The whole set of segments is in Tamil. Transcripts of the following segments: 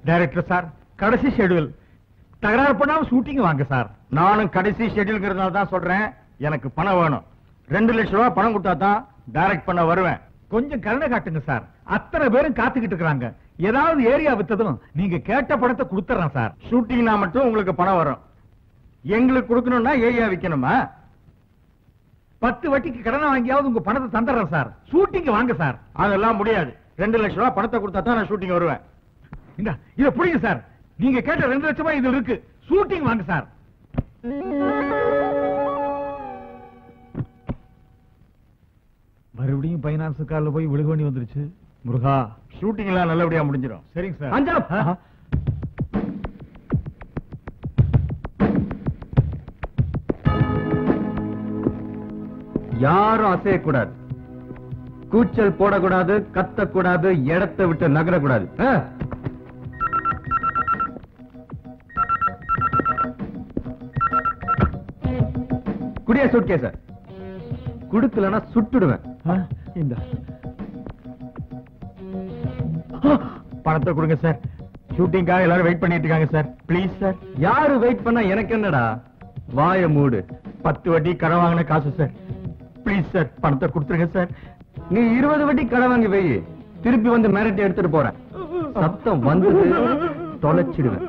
டைரக்டர் சார், கடைசி ஷெட்யூல். தகராறு பண்ணாம ஷூட்டிங் வாங்க சார். நானும் கடைசி ஷெட்யூல்ங்கிறதுனால தான் சொல்றேன், எனக்கு பணம் வேணும். 2 லட்சம் ரூபாய் பணம் கொடுத்தா தான் டைரக்ட் பண்ண வருவேன். கொஞ்சம் கருணை காட்டுங்க சார். அத்தனை பேரும் காத்துக்கிட்டு இருக்காங்க. ஏதாவது ஏரியா வித்ததும் நீங்க கேட்ட பணத்தை கொடுத்துறேன் சார். ஷூட்டிங்னா மட்டும் உங்களுக்கு பணம் வரும். எங்களுக்கு கொடுக்கணும்னா ஏரியா விக்கணுமா? 10 வட்டிக்கு கடனை வாங்கியாவது உங்க பணத்தை தந்துடுறேன் சார். ஷூட்டிங் வாங்க சார். அதெல்லாம் முடியாது. 2 லட்சம் ரூபாய் பணத்தை கொடுத்தா தான் நான் ஷூட்டிங் வருவேன். இந்த இத புரியுங்க சார். நீங்க கேட்ட 2 லட்சம் ரூபாய் இது இருக்கு. ஷூட்டிங் வாங்க சார். மறுபடியும் பைனான்ஸ் கால்ல போய் விழுக வேண்டி வந்துருச்சு. முருகா, ஷூட்டிங் எல்லாம் நல்லபடியா முடிஞ்சிடும். சரிங்க சார். அஞ்சா யாரும் அசையக்கூடாது, கூச்சல் போடக்கூடாது, கத்தக்கூடாது, இடத்தை விட்டு நகரக்கூடாது. குடியா சூட்கேஸ குடுக்கலன்னா சுட்டுடுவேன். இந்த பணத்தை கொடுங்க சார். ஷூட்டிங்காக எல்லாரும் வெயிட் பண்ணிட்டு இருக்காங்க சார். Please sir. யாரு வெயிட் பண்ணா எனக்கு என்னடா? வாய மூடு. 10 வட்டி கடன் வாங்கின காசு சார். ப்ளீஸ் சார், பணத்தை கொடுத்துருங்க சார். நீ 20 வட்டி கடன் வாங்கி வை, திருப்பி வந்து மிரட்டி எடுத்துட்டு போறேன். சத்தம் வந்து தொலைச்சிடுவேன்.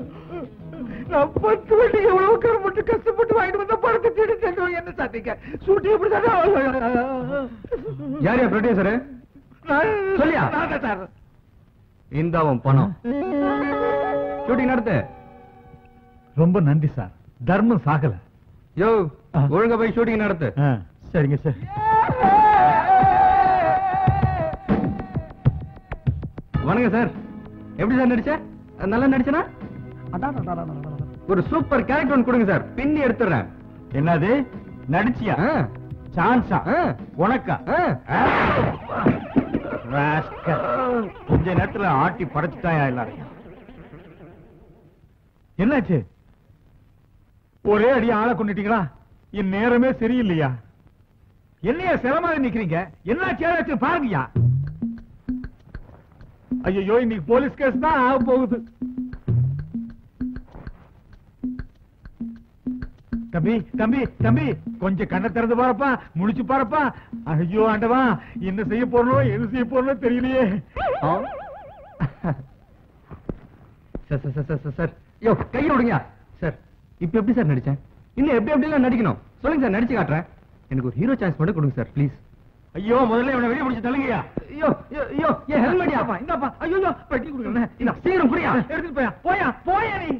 நான் 10 வட்டி எவ்வளவு கஷ்டப்பட்டு கஷ்டப்பட்டு வாங்கிட்டு வந்த பணத்தை திருடி என்ன சாத்திங்க? ஷூட்டிங் எப்படி யாரையா ப்ரொடியூசரு? சொல்லியா சார். இந்த அவன் பணம். ஷூட்டிங் நடத்து. ரொம்ப நன்றி சார். தர்மம் சாகல. யோ, ஒழுங்கா போய் ஷூட்டிங் நடத்து. சரிங்க சார். வணக்கம் சார். எப்படி சார் நடிச்ச? நல்லா நடிச்சனா? ஒரு சூப்பர் கேரக்டர் ஒன்று கொடுங்க சார், பின்னி எடுத்துறேன். என்னது நடிச்சியா? சான்ஸா உனக்கா? கொஞ்ச நேரத்துல ஆட்டி படைச்சுட்டாயா எல்லாரையும்? என்னாச்சு? ஒரே அடி ஆளை கொண்டுட்டீங்களா? என் நேரமே சரியில்லையா? என்னையா சிரமமாக நிக்கிறீங்க? என்னாச்சு பாருங்கயா. ஐயோ, இன்னைக்கு போலீஸ் கேஸ் தான் ஆக போகுது. தம்பி தம்பி தம்பி, கொஞ்சம் கண்ணை திறந்து பாருப்பா, முடிச்சு பாருப்பா. ஐயோ ஆண்டவா, என்ன செய்ய போறோம் எது செய்ய போறோம் தெரியலையே. சார் யோ, கையை விடுங்க சார். இப்ப எப்படி சார் நடிச்சேன்? இன்னும் எப்படி எப்படிலாம் நடிக்கணும் சொல்லுங்க சார், நடிச்சு காட்டுறேன். எனக்கு ஒரு ஹீரோ சான்ஸ் மட்டும் கொடுங்க சார் ப்ளீஸ். ஐயோ, முதல்ல இவனை வெளிய பிடிச்சு தள்ளுங்கயா. ஐயோ ஐயோ, ஏன் ஹெல்மெட்டியாப்பா? இந்தாப்பா. ஐயோ, பெட்டி கொடுங்க. இந்த சீக்கிரம் புரியா, எடுத்துட்டு போயா. போயா போயா நீ.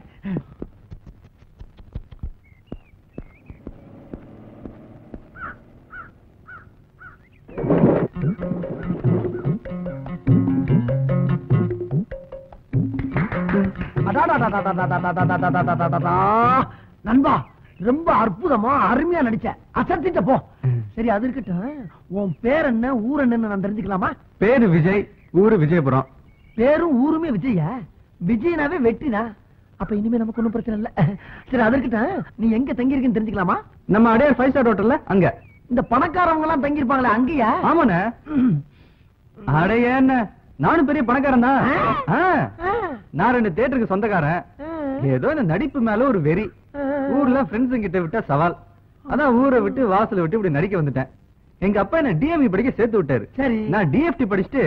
நண்பா, ரொம்ப அற்புதமா அருமையா நடிச்ச. அசத்திட்ட போ. சரி, அது இருக்கட்டும். உன் பேர் என்ன, ஊர் என்னன்னு நான் தெரிஞ்சுக்கலாமா? பேரு விஜய், ஊரு விஜயபுரம். பேரும் ஊருமே விஜயா? விஜயனாவே வெட்டினா? அப்ப இனிமே நமக்கு ஒண்ணும் பிரச்சனை இல்ல. சரி, அது இருக்கட்டும். நீ எங்க தங்கி இருக்கேன்னு தெரிஞ்சுக்கலாமா? நம்ம அடையார் 5 ஸ்டார் ஹோட்டல்ல. அங்க இந்த பணக்காரவங்க எல்லாம் தங்கி இருப்பாங்களே, அங்கயா? ஆமாண்ணே. அடைய என்ன, நானும் பெரிய பணக்காரன் தான். நான் 2 தியேட்டருக்கு சொந்தக்காரன். ஏதோ இந்த நடிப்பு மேல ஒரு வெறி. ஊர்ல ஃப்ரெண்ட்ஸ் கிட்ட விட்டா சவால். அதான் ஊரை விட்டு வாசலை விட்டு இப்படி நடிக்க வந்துட்டேன். எங்க அப்பா என்ன டிஎம்இ படிக்க சேர்த்து விட்டாரு. சரி, நான் டிஎஃப்டி படிச்சுட்டு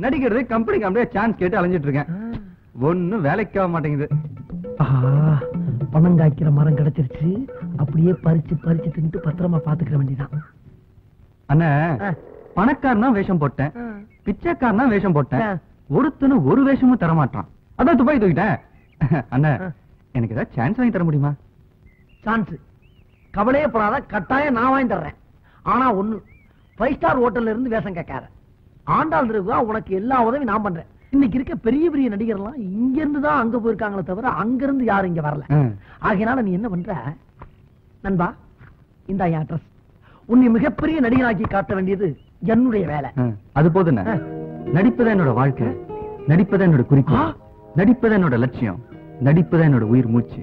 நடிக்கிறது கம்பெனிக்கு அப்படியே சான்ஸ் கேட்டு அலைஞ்சிட்டு இருக்கேன். ஒன்னும் வேலைக்கு ஆக மாட்டேங்குது. பணம் காய்க்கிற மரம் கிடைச்சிருச்சு. அப்படியே பறிச்சு பறிச்சு தின்ட்டு பத்திரமா பாத்துக்கிற வேண்டியதான். அண்ணா, பணக்காரனா வேஷம் போட்டேன், பிச்சைக்காரனா வேஷம் போட்டேன். ஒருத்தனும் ஒரு வேஷமும் தர மாட்டான். அதான் துப்பாக்கி தூக்கிட்டேன். அண்ணா, எனக்கு ஏதாவது சான்ஸ் வாங்கி தர முடியுமா? சான்ஸ் கவலையே படாத, கட்டாயம் நான் வாங்கி தர்றேன். ஆனா ஒண்ணு, 5 ஸ்டார் ஹோட்டல்ல இருந்து வேஷம் கேட்காத. ஆண்டாள் ரகுவா உனக்கு எல்லா உதவியும் நான் பண்றேன். இன்னைக்கு இருக்க பெரிய பெரிய நடிகர்லாம் இங்க இருந்து தான் அங்க போயிருக்காங்களே தவிர அங்க இருந்து யாரும் இங்க வரல. ஆகையினால நீ என்ன பண்ற நண்பா, இந்த அட்ரஸ். உன்னை மிகப்பெரிய நடிகராக்கி காட்ட வேண்டியது என்னுடைய வேலை. அது போதும். நடிப்பதான் என்னோட வாழ்க்கை, நடிப்பதான் என்னோட குறிக்கோள், நடிப்பதான் என்னோட லட்சியம், நடிப்பதான் என்னோட உயிர் மூச்சு.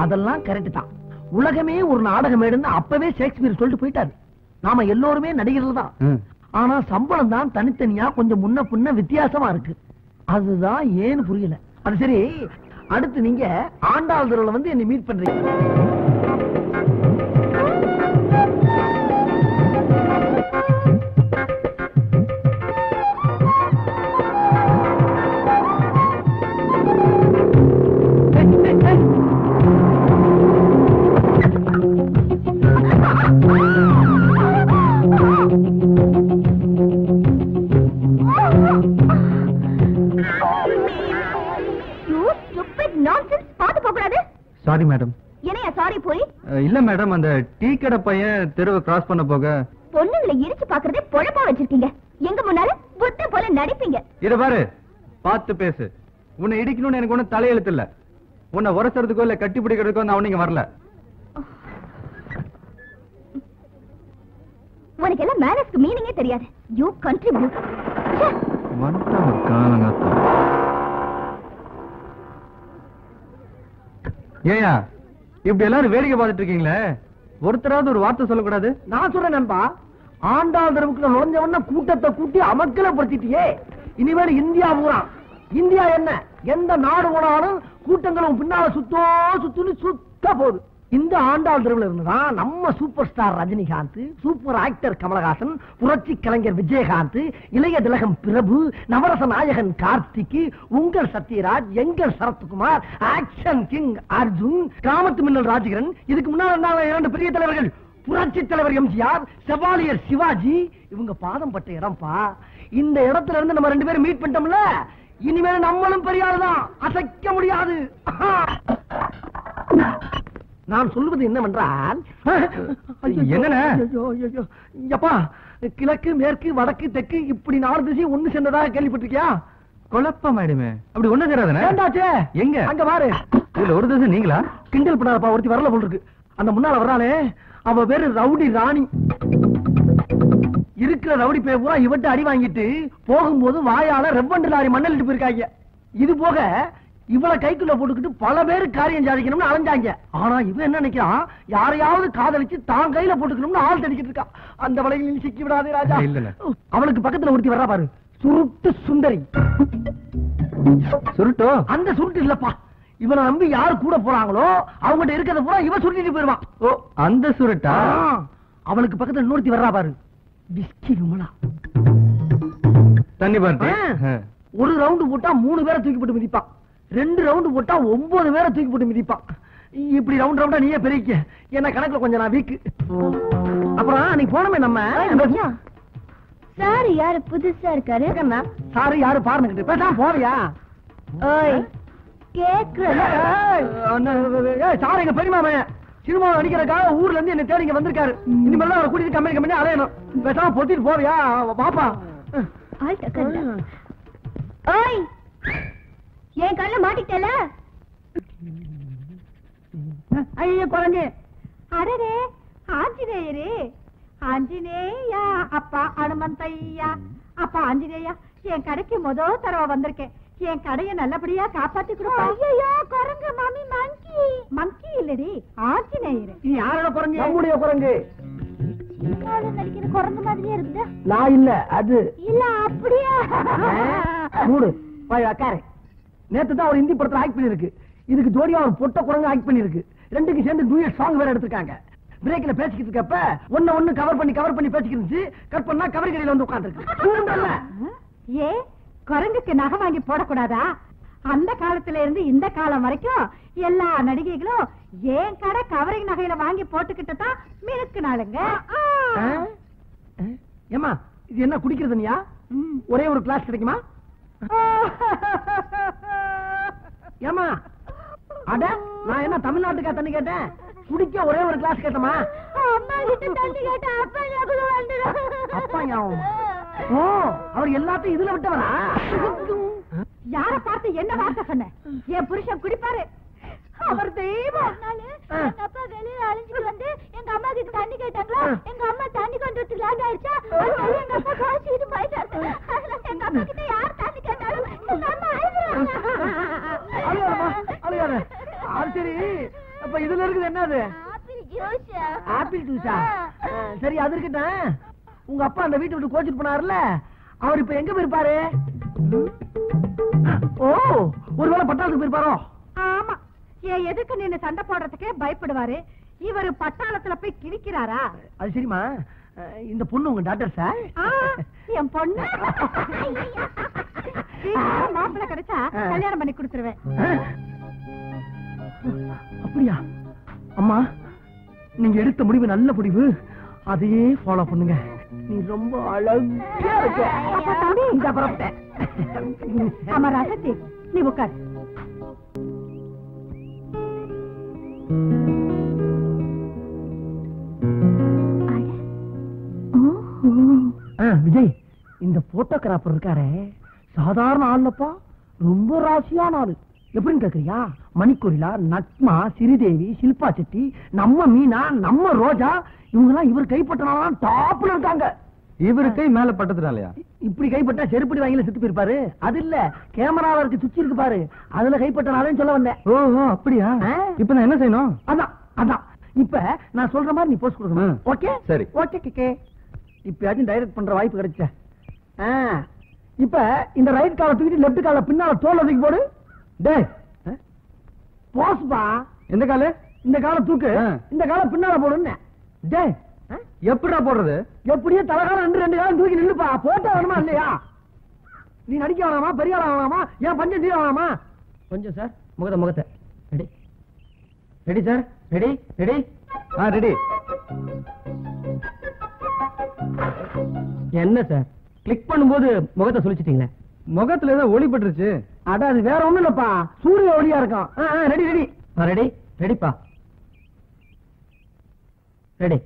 அதெல்லாம் கரெக்ட் தான். உலகமே ஒரு நாடகம் எடுன்னு அப்பவே ஷேக்ஸ்பியர் சொல்லிட்டு போயிட்டாரு. நாம எல்லோருமே நடிகர்கள் தான். ஆனா சம்பளம் தான் தனித்தனியா கொஞ்சம் முன்ன பின்ன வித்தியாசமா இருக்கு. அதுதான் ஏன்னு புரியல. அது சரி, அடுத்து நீங்க ஆண்டாள் தெருவுல வந்து என்னை மீட் பண்றீங்க. Sorry madam. என்னையா சாரி போய்? இல்ல மேடம், அந்த டீ கடை பையன் தெருவை கிராஸ் பண்ண போக பொண்ணுங்களை இடிச்சு பாக்குறதே பொழப்பா வச்சிருக்கீங்க. எங்க முன்னால புத்த போல நடிப்பீங்க. இத பாரு, பார்த்து பேசு. உன்னை இடிக்கணும்னு எனக்கு ஒண்ணும் தலையெழுத்து இல்ல. உன்னை உரசறதுக்கோ இல்ல கட்டி பிடிக்கிறதுக்கோ நான் ஒண்ணு வரல. உனக்கு எல்லாம் மேனஸ்க்கு மீனிங்கே தெரியாது. You contribute. ஏயா இப்படி எல்லாரும் வேடிக்கை பார்த்துட்டு இருக்கீங்களே, ஒருத்தராவது ஒரு வார்த்தை சொல்லக்கூடாது? நான் சொல்றேன் நண்பா, ஆண்டாள் தெருவுக்குள்ள நுழைஞ்ச உடனே கூட்டத்தை கூட்டி அமக்கலப்படுத்திட்டியே. இனிமேல் இந்தியா பூரா, இந்தியா என்ன எந்த நாடு போனாலும் கூட்டங்களும் பின்னால சுத்துன்னு சுத்த போகுது. இந்த ஆண்டாள் தெருவில் இருந்துதான் நம்ம super star Rajinikanth, super actor Kamal Haasan, புரட்சி கலைஞர் விஜயகாந்த், இளைய திலகம் பிரபு, நவரச நாயகன் கார்த்திக், உங்கள் சத்யராஜ், எங்கள் சரத்குமார், ஆக்ஷன் கிங் அர்ஜுன், கிராமத்து மின்னல் ராஜகிரன், இதுக்கு முன்னால் இரண்டு பெரிய தலைவர்கள், புரட்சி தலைவர் எம்ஜிஆர், செவாலியர் சிவாஜி, இவங்க பாதம் பட்ட இடம்பா. இந்த இடத்துல இருந்து நம்ம ரெண்டு பேரும் மீட் பண்ணிட்டோம்ல, இனிமேல் நம்மளும் பெரிய ஆளுதான், அசைக்க முடியாது. நான் சொல்லுவது என்னவென்றால், என்னப்பா, கிழக்கு மேற்கு வடக்கு தெற்கு இப்படி 4 திசை ஒண்ணு சேர்ந்ததாக கேள்விப்பட்டிருக்கியா? குழப்பம் ஆயிடுமே. அப்படி ஒண்ணு சேராதே. எங்க அங்க பாரு, இதுல ஒரு திசை நீங்களா? கிண்டல் பண்ணாதப்பா, ஒருத்தி வரல போல் இருக்கு. அந்த முன்னால வர்றானே, அவ பேரு ரவுடி ராணி. இருக்கிற ரவுடி பேர் பூரா இவட்ட அடி வாங்கிட்டு போகும்போது வாயால ரெவண்டு லாரி மண்ணலிட்டு போயிருக்காங்க. இது போக இவளை கைக்குள்ள போட்டுக்கிட்டு பல பேரு காரியம் சாதிக்கணும்னு அலைஞ்சாங்க. ஆனா இவன் என்ன நினைக்கிறான், யாரையாவது காதலிச்சு தான் கையில போட்டுக்கணும்னு ஆள் தடிக்கிட்டு இருக்கா. அந்த வலையில் சிக்கி விடாதே ராஜா. அவளுக்கு பக்கத்துல ஒருத்தி வர்றா பாரு, சுருட்டு சுந்தரி. சுருட்டோ? அந்த சுருட்டு இல்லப்பா, இவனை நம்பி யாரு கூட போறாங்களோ அவங்ககிட்ட இருக்கிறத பூரா இவன் சுருட்டிட்டு போயிருவான். ஓ, அந்த சுருட்டா? அவளுக்கு பக்கத்துல இன்னொருத்தி வர்றா பாரு, பிஸ்கி விமலா. தண்ணி பாரு. ஒரு ரவுண்டு போட்டா 3 பேரை தூக்கி போட்டு மிதிப்பான், 2 ரவுண்டு போட்டா 9 பேரை தூக்கி போட்டு மிதிப்பான். இப்படி ரவுண்ட் ரவுண்டா நீயே பெருக்க, என்ன கணக்குல கொஞ்சம் நான் வீக்கு. அப்புறம் நீ போனமே நம்ம சார் யாரு புதுசா இருக்காரு? சாரு யாரு பாருங்க, பேசாம போறியா? சார் எங்க பெரியமாமே சினிமா நடிக்கிறதுக்காக ஊர்ல இருந்து என்ன தேடி இங்க வந்திருக்காரு. இனிமேல் அவரை கூட்டிட்டு கம்பெனி அலையணும். பேசாம பொத்திட்டு போறியா? பாப்பா என் கண்ண மாட்டிட்டல. ஐயோ குழந்தை. அடரே ஆஞ்சநேயரே, ஆஞ்சநேயா அப்பா அனுமந்தையா. அப்பா ஆஞ்சநேயா, என் கடைக்கு முதல் தடவை வந்திருக்கேன். என் கடையை நல்லபடியா காப்பாத்தி கொடுப்பா. ஐயோ குரங்கு மாமி, மங்கி. மங்கி இல்லடி, ஆஞ்சநேயர். நீ யாரோட குரங்கு? நம்முடைய குரங்கு. நடிக்கிற குரங்கு மாதிரியே இருக்குது. நான் இல்ல, அது இல்ல. அப்படியா? மூடு போய் உட்காரு. நேத்து தான் ஒரு ஹிந்தி படத்துல ஆக்ட் பண்ணிருக்கு. இதுக்கு ஜோடியா ஒரு பொட்ட குரங்கு ஆக்ட் பண்ணிருக்கு. ரெண்டுக்கு சேர்ந்து டூயட் சாங் வேற எடுத்திருக்காங்க. பிரேக்ல பேசிக்கிட்டு இருக்கப்ப ஒண்ணு கவர் பண்ணி பேசிக்கிட்டு இருந்துச்சு. கட் பண்ணா கவர் கடையில வந்து உட்கார்ந்துருக்கு. ஏ குரங்குக்கு நகை வாங்கி போடக்கூடாதா? அந்த காலத்துல இருந்து இந்த காலம் வரைக்கும் எல்லா நடிகைகளும் ஏன் கடை கவரிங் நகையில வாங்கி போட்டுக்கிட்டு தான் மினுக்குனாளுங்க. ஏமா இது என்ன குடிக்கிறது நீயா? ஒரே ஒரு கிளாஸ் கிடைக்குமா? ஏமா அட, நான் என்ன தமிழ்நாட்டுக்கா தண்ணி கேட்டேன்? குடிக்க ஒரே ஒரு கிளாஸ் கேட்டமா? அப்பா ஞாபகம். ஓ, அவர் எல்லாத்தையும் இதுல விட்டவரா? யார பார்த்து என்ன வார்த்தை சொன்ன? என் புருஷன் குடிப்பாரு, அவர் தெய்வம். எங்க அப்பா வெளியில அழிஞ்சிட்டு வந்து எங்க அம்மா கிட்ட தண்ணி கேட்டாங்களா, எங்க அம்மா தண்ணி கொண்டு வரதுக்கு ஆயிடுச்சா, எங்க அப்பா காய்ச்சிட்டு போயிட்டாரு. எங்க அப்பா கிட்ட யார் தண்ணி கேட்டாலும் எங்க அம்மா அழுகாத. அது சரி, அப்ப இதுல இருக்குது என்னது? ஆப்பிள் ஜூஸா? சரி, அது இருக்கட்டும். உங்க அப்பா அந்த வீட்டை விட்டு கோச்சிட்டு போனாருல்ல, அவர் இப்ப எங்க போயிருப்பாரு? ஓ, ஒருவேளை பட்டாசு பட்டாளத்துக்கு போயிருப்பாரோ? ஆமா, என் எதுக்கு நின்னு சண்டை போடுறதுக்கே பயப்படுவாரு. இவரு பட்டாளத்துல போய் கிழிக்கிறாரா? அது சரிம்மா, இந்த பொண்ணு உங்க டாக்டர் சார்? என் பொண்ணு மாப்பிள்ள கிடைச்சா கல்யாணம் பண்ணி கொடுத்துருவேன். அப்படியா? அம்மா, நீங்க எடுத்த முடிவு நல்ல முடிவு, அதையே ஃபாலோ பண்ணுங்க. நீ ரொம்ப அழகா இருக்க. இந்த புறப்பட்டேன். ஆமா ராசத்தி, நீ உட்கார். விஜய், இந்த போட்டோகிராஃபர் இருக்காரே சாதாரண ஆள்லப்பா, ரொம்ப ராசியான ஆளு. எப்படின்னு கேக்குறியா? மணிக்கொரிலா, நட்மா, ஸ்ரீதேவி, ஷில்பா செட்டி, நம்ம மீனா, நம்ம ரோஜா, இவங்கெல்லாம் இவர் கைப்பற்றினாலும் டாப்ல இருக்காங்க. இவரு கை மேல பட்டதுனாலயா? இப்படி கைப்பட்டா செருப்படி வாங்கில செத்து போயிருப்பாரு. அது இல்ல, கேமரால இருக்கு சுச்சி இருக்கு பாரு, அதுல கைப்பற்றினாலும் சொல்ல வந்தேன். ஓஹோ, அப்படியா? இப்ப நான் என்ன செய்யணும்? அதான் அதான், இப்ப நான் சொல்ற மாதிரி நீ போஸ்ட் கொடுக்கணும். ஓகே சரி. ஓகே கேக்கே. இப்பயாச்சும் டைரக்ட் பண்ற வாய்ப்பு கிடைச்ச. இப்ப இந்த ரைட் காலை தூக்கிட்டு லெஃப்ட் காலை பின்னால தோல்ல தூக்கி போடு. டேய், போஸ்பா. எந்த காலு? இந்த காலை தூக்கு, இந்த காலை பின்னால போடுன்னு. டேய், எப்படிடா போடுறது? எப்படியே தலைகாலம் ரெண்டு காலம் தூக்கி நில்லுப்பா. போட்டோ வேணுமா இல்லையா? நீ நடிக்க வேணாமா, பெரிய ஆளா வேணாமா, ஏன் பஞ்சம் தீர வேணாமா? கொஞ்சம் சார், முகத்தை ready ready sir, ready ready. Ready. என்ன சார், கிளிக் பண்ணும்போது முகத்தை சொல்லிச்சிட்டீங்களே. முகத்துல ஏதோ ஒளி பட்டுருச்சு. அட, அது வேற ஒண்ணும் இல்லப்பா, சூரிய ஒளியா இருக்கும். ரெடி ரெடி ரெடி ரெடிப்பா, ரெடி.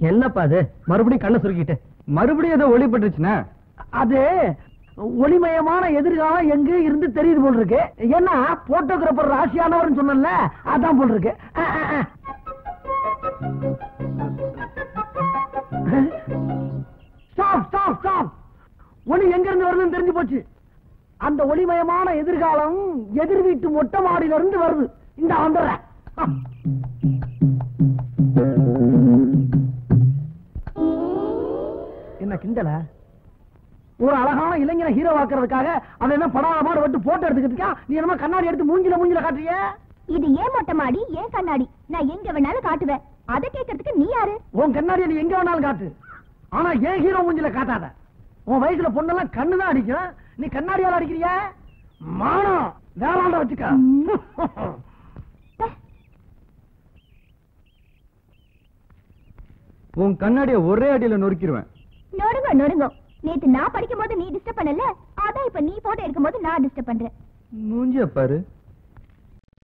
என்னப்பா அது, மறுபடியும் கண்ணை சுருக்கிட்டு? மறுபடியும் ஏதோ ஒளி பட்டுருச்சுன்னா அது ஒளிமயமான எதிர்காலம் எங்க இருந்து தெரியுது போல் இருக்கு. ஏன்னா போட்டோகிராபர் ராசியானவர் சொன்னல, அதான் போல் இருக்கு. Stop stop stop. ஒளி எங்க இருந்து வருதுன்னு தெரிஞ்சு போச்சு. அந்த ஒளிமயமான எதிர்காலம் எதிர் வீட்டு மொட்டை மாடியில இருந்து வருது. இந்த வந்துடுறேன். என்ன கிண்டல? ஒரு அழகான இளைஞனை ஹீரோ ஆக்குறதுக்காக அவன் என்ன படாத பாடு விட்டு போட்டோ எடுத்துக்கிட்டு நீ என்ன கண்ணாடி எடுத்து மூஞ்சில காட்டுறிய? இது ஏன் மொட்டை மாடி, ஏன் கண்ணாடி? நான் எங்க வேணாலும் காட்டுவேன். அதை கேட்கறதுக்கு நீ யாரு? உன் கண்ணாடியை நீ எங்க வேணாலும் காட்டு, ஆனா ஏன் ஹீரோ மூஞ்சில காட்டாத. உன் வயசுல பொண்ணெல்லாம் கண்ணுதான் அடிக்கும், நீ கண்ணாடியால அடிக்கிறிய? மானம் வேளாண்ட வச்சுக்க. உன் கண்ணாடிய ஒரே அடியில நொறுக்கிடுவேன். நொறுங்க நொறுங்க. நேத்து நான் படிக்கும் போது நீ டிஸ்டர்ப் பண்ணல, அதான் இப்ப நீ போட்டோ எடுக்கும் போது நான் டிஸ்டர்ப் பண்றேன். மூஞ்சிய பாரு.